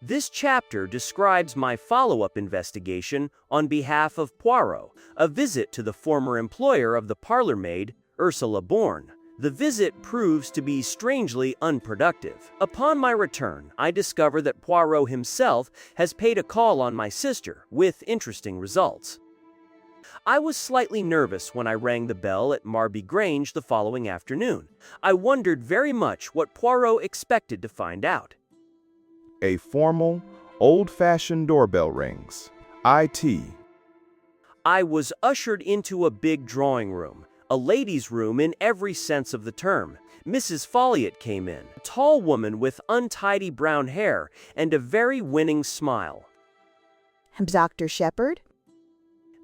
This chapter describes my follow-up investigation on behalf of Poirot, a visit to the former employer of the parlor maid, Ursula Bourne. The visit proves to be strangely unproductive. Upon my return, I discover that Poirot himself has paid a call on my sister, with interesting results. I was slightly nervous when I rang the bell at Marby Grange the following afternoon. I wondered very much what Poirot expected to find out. A formal, old-fashioned doorbell rings. IT. I was ushered into a big drawing room, a ladies' room in every sense of the term. Mrs. Folliot came in, a tall woman with untidy brown hair and a very winning smile. Dr. Shepherd?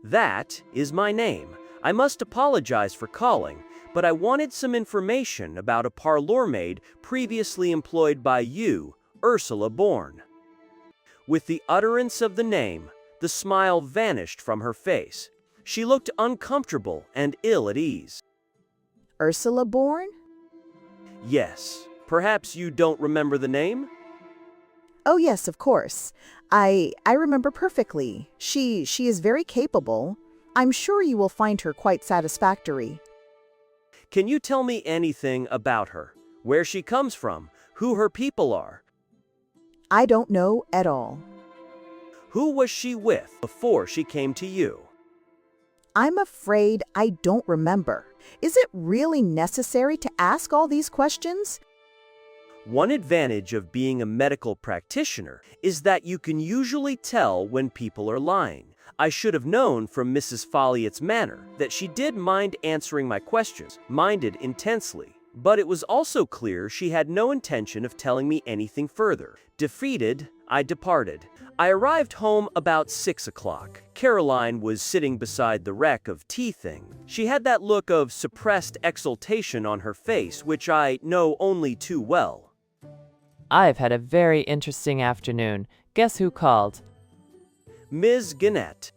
That is my name. I must apologize for calling, but I wanted some information about a parlour maid previously employed by you, Ursula Bourne. With the utterance of the name, the smile vanished from her face. She looked uncomfortable and ill at ease. Ursula Bourne? Yes. Perhaps you don't remember the name? Oh, yes, of course. I remember perfectly. She is very capable. I'm sure you will find her quite satisfactory. Can you tell me anything about her? Where she comes from? Who her people are? I don't know at all. Who was she with before she came to you? I'm afraid I don't remember. Is it really necessary to ask all these questions? One advantage of being a medical practitioner is that you can usually tell when people are lying. I should have known from Mrs. Folliot's manner that she did mind answering my questions, minded intensely. But it was also clear she had no intention of telling me anything further. Defeated, I departed. I arrived home about 6 o'clock. Caroline was sitting beside the wreck of tea thing. She had that look of suppressed exultation on her face which I know only too well. I've had a very interesting afternoon. Guess who called? Ms. Gannett.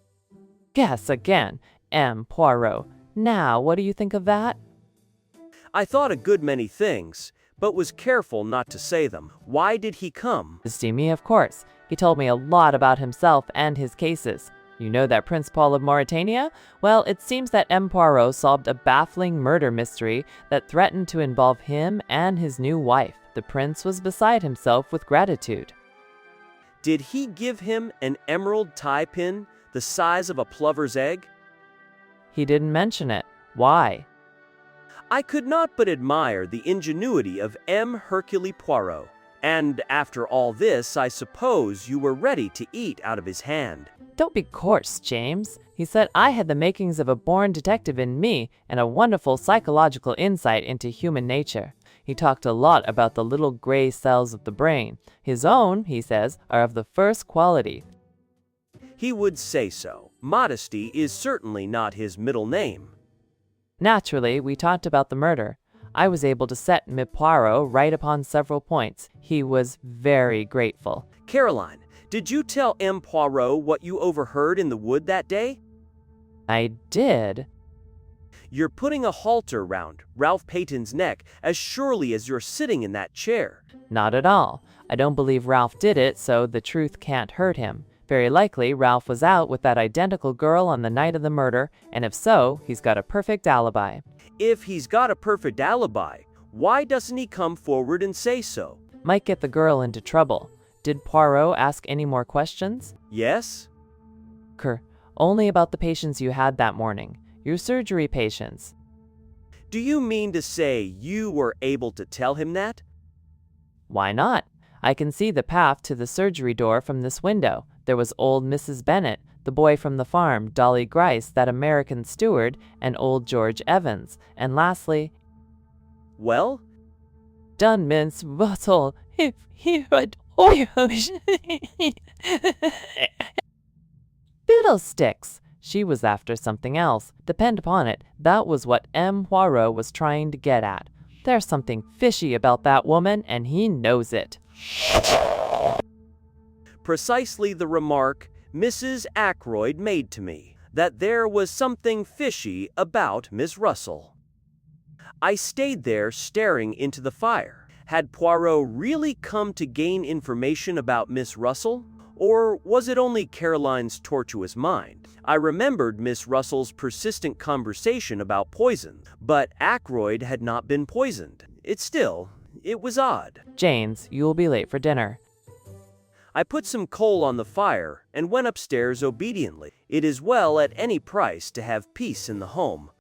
Guess again. M. Poirot. Now, what do you think of that? I thought a good many things, but was careful not to say them. Why did he come? To see me, of course. He told me a lot about himself and his cases. You know that Prince Paul of Mauritania? Well, it seems that M. Poirot solved a baffling murder mystery that threatened to involve him and his new wife. The prince was beside himself with gratitude. Did he give him an emerald tie pin the size of a plover's egg? He didn't mention it. Why? I could not but admire the ingenuity of M. Hercule Poirot. And after all this, I suppose you were ready to eat out of his hand. Don't be coarse, James. He said I had the makings of a born detective in me and a wonderful psychological insight into human nature. He talked a lot about the little gray cells of the brain. His own, he says, are of the first quality. He would say so. Modesty is certainly not his middle name. Naturally, we talked about the murder. I was able to set M. Poirot right upon several points. He was very grateful. Caroline, did you tell M. Poirot what you overheard in the wood that day? I did. You're putting a halter round Ralph Payton's neck as surely as you're sitting in that chair. Not at all. I don't believe Ralph did it, so the truth can't hurt him. Very likely, Ralph was out with that identical girl on the night of the murder, and if so, he's got a perfect alibi. If he's got a perfect alibi, why doesn't he come forward and say so? Might get the girl into trouble. Did Poirot ask any more questions? Yes. Only about the patients you had that morning. Your surgery patients. Do you mean to say you were able to tell him that? Why not? I can see the path to the surgery door from this window. There was old Mrs. Bennet, the boy from the farm, Dolly Grice, that American steward, and old George Evans. And lastly... Well? Dunmin's Russell, if he had... Fiddlesticks! She was after something else. Depend upon it, that was what M. Poirot was trying to get at. There's something fishy about that woman, and he knows it. Precisely the remark Mrs. Ackroyd made to me, that there was something fishy about Miss Russell. I stayed there staring into the fire. Had Poirot really come to gain information about Miss Russell? Or was it only Caroline's tortuous mind? I remembered Miss Russell's persistent conversation about poison, but Ackroyd had not been poisoned. It was odd. Janes, you will be late for dinner. I put some coal on the fire and went upstairs obediently. It is well at any price to have peace in the home.